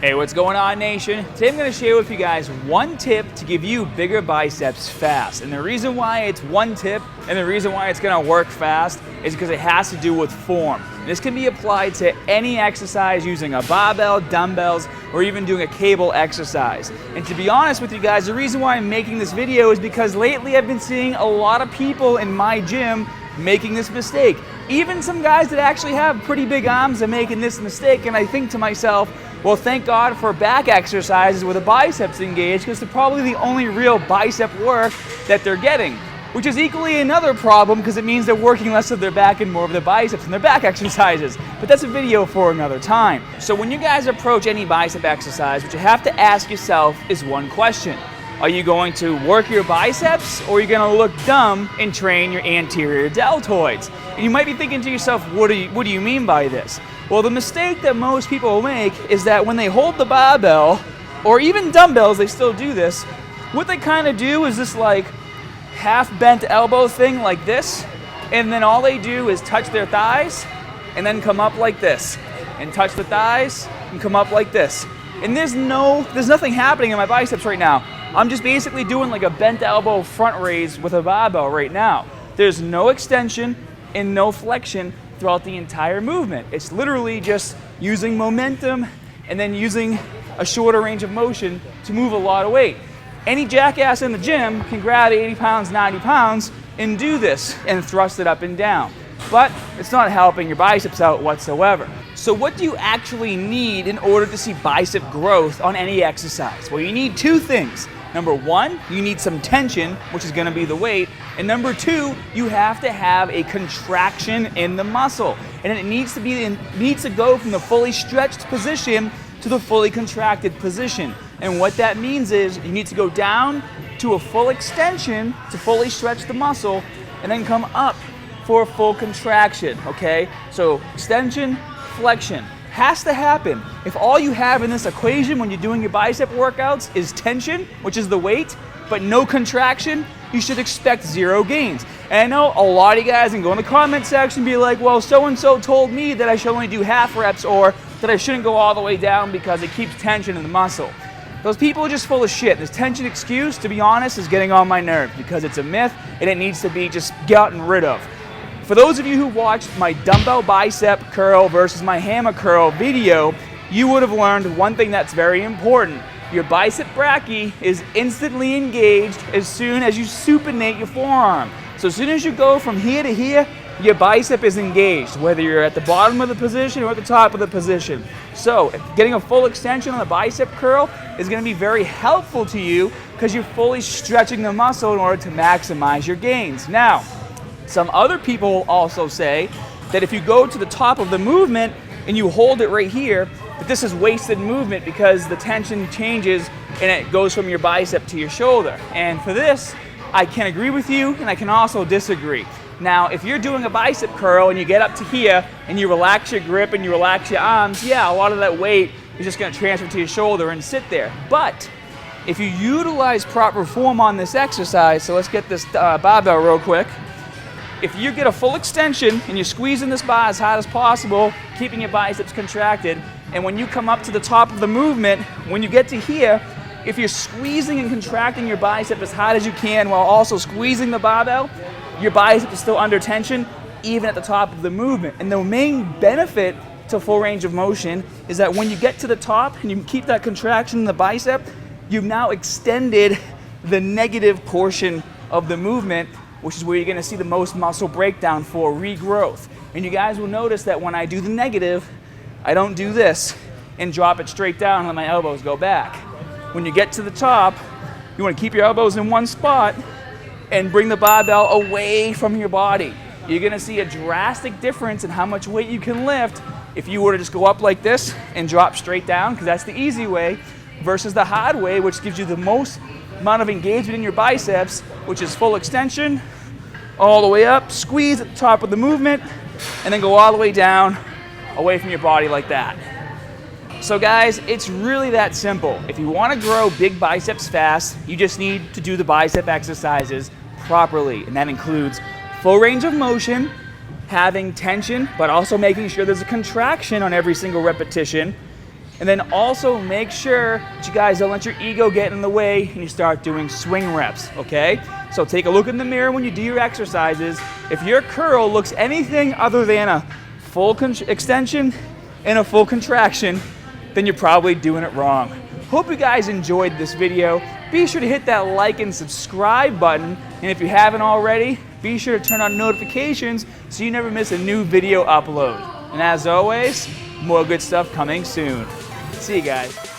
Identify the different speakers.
Speaker 1: Hey, what's going on, nation? Today I'm going to share with you guys one tip to give you bigger biceps fast. And the reason why it's one tip and the reason why it's going to work fast is because it has to do with form. This can be applied to any exercise using a barbell, dumbbells, or even doing a cable exercise. And to be honest with you guys, the reason why I'm making this video is because lately I've been seeing a lot of people in my gym making this mistake. Even some guys that actually have pretty big arms are making this mistake, and I think to myself, well, thank God for back exercises with the biceps engaged, because they're probably the only real bicep work that they're getting, which is equally another problem because it means they're working less of their back and more of their biceps in their back exercises. But that's a video for another time. So when you guys approach any bicep exercise, what you have to ask yourself is one question. Are you going to work your biceps, or are you going to look dumb and train your anterior deltoids? And you might be thinking to yourself, what do you mean by this? Well, the mistake that most people make is that when they hold the barbell, or even dumbbells, they still do this, what they kind of do is this like half bent elbow thing like this, and then all they do is touch their thighs and then come up like this, and touch the thighs and come up like this. And there's nothing happening in my biceps right now. I'm just basically doing like a bent elbow front raise with a barbell right now. There's no extension and no flexion throughout the entire movement. It's literally just using momentum and then using a shorter range of motion to move a lot of weight. Any jackass in the gym can grab 80 pounds, 90 pounds and do this and thrust it up and down. But it's not helping your biceps out whatsoever. So what do you actually need in order to see bicep growth on any exercise? Well, you need two things. Number one, you need some tension, which is going to be the weight. And number two, you have to have a contraction in the muscle. And it needs to go from the fully stretched position to the fully contracted position. And what that means is you need to go down to a full extension to fully stretch the muscle and then come up for a full contraction, okay? So extension, flexion has to happen. If all you have in this equation when you're doing your bicep workouts is tension, which is the weight, but no contraction, you should expect zero gains. And I know a lot of you guys can go in the comment section and be like, well, so-and-so told me that I should only do half reps, or that I shouldn't go all the way down because it keeps tension in the muscle. Those people are just full of shit. This tension excuse, to be honest, is getting on my nerves because it's a myth and it needs to be just gotten rid of. For those of you who watched my dumbbell bicep curl versus my hammer curl video, you would have learned one thing that's very important. Your bicep brachii is instantly engaged as soon as you supinate your forearm. So as soon as you go from here to here, your bicep is engaged, whether you're at the bottom of the position or at the top of the position. So getting a full extension on the bicep curl is going to be very helpful to you because you're fully stretching the muscle in order to maximize your gains. Now, some other people will also say that if you go to the top of the movement and you hold it right here, that this is wasted movement because the tension changes and it goes from your bicep to your shoulder. And for this, I can agree with you and I can also disagree. Now, if you're doing a bicep curl and you get up to here and you relax your grip and you relax your arms, yeah, a lot of that weight is just going to transfer to your shoulder and sit there. But if you utilize proper form on this exercise, so let's get this barbell real quick. If you get a full extension and you're squeezing this bar as hard as possible, keeping your biceps contracted, and when you come up to the top of the movement, when you get to here, if you're squeezing and contracting your bicep as hard as you can while also squeezing the barbell, your bicep is still under tension even at the top of the movement. And the main benefit to full range of motion is that when you get to the top and you keep that contraction in the bicep, you've now extended the negative portion of the movement, which is where you're going to see the most muscle breakdown for regrowth. And you guys will notice that when I do the negative, I don't do this and drop it straight down and let my elbows go back. When you get to the top, you want to keep your elbows in one spot and bring the barbell away from your body. You're going to see a drastic difference in how much weight you can lift if you were to just go up like this and drop straight down, because that's the easy way, versus the hard way, which gives you the most amount of engagement in your biceps, which is full extension, all the way up, squeeze at the top of the movement, and then go all the way down, away from your body like that. So guys, it's really that simple. If you want to grow big biceps fast, you just need to do the bicep exercises properly, and that includes full range of motion, having tension, but also making sure there's a contraction on every single repetition, And then also make sure that you guys don't let your ego get in the way and you start doing swing reps, okay? So take a look in the mirror when you do your exercises. If your curl looks anything other than a full extension and a full contraction, then you're probably doing it wrong. Hope you guys enjoyed this video. Be sure to hit that like and subscribe button. And if you haven't already, be sure to turn on notifications so you never miss a new video upload. And as always, more good stuff coming soon. See you guys.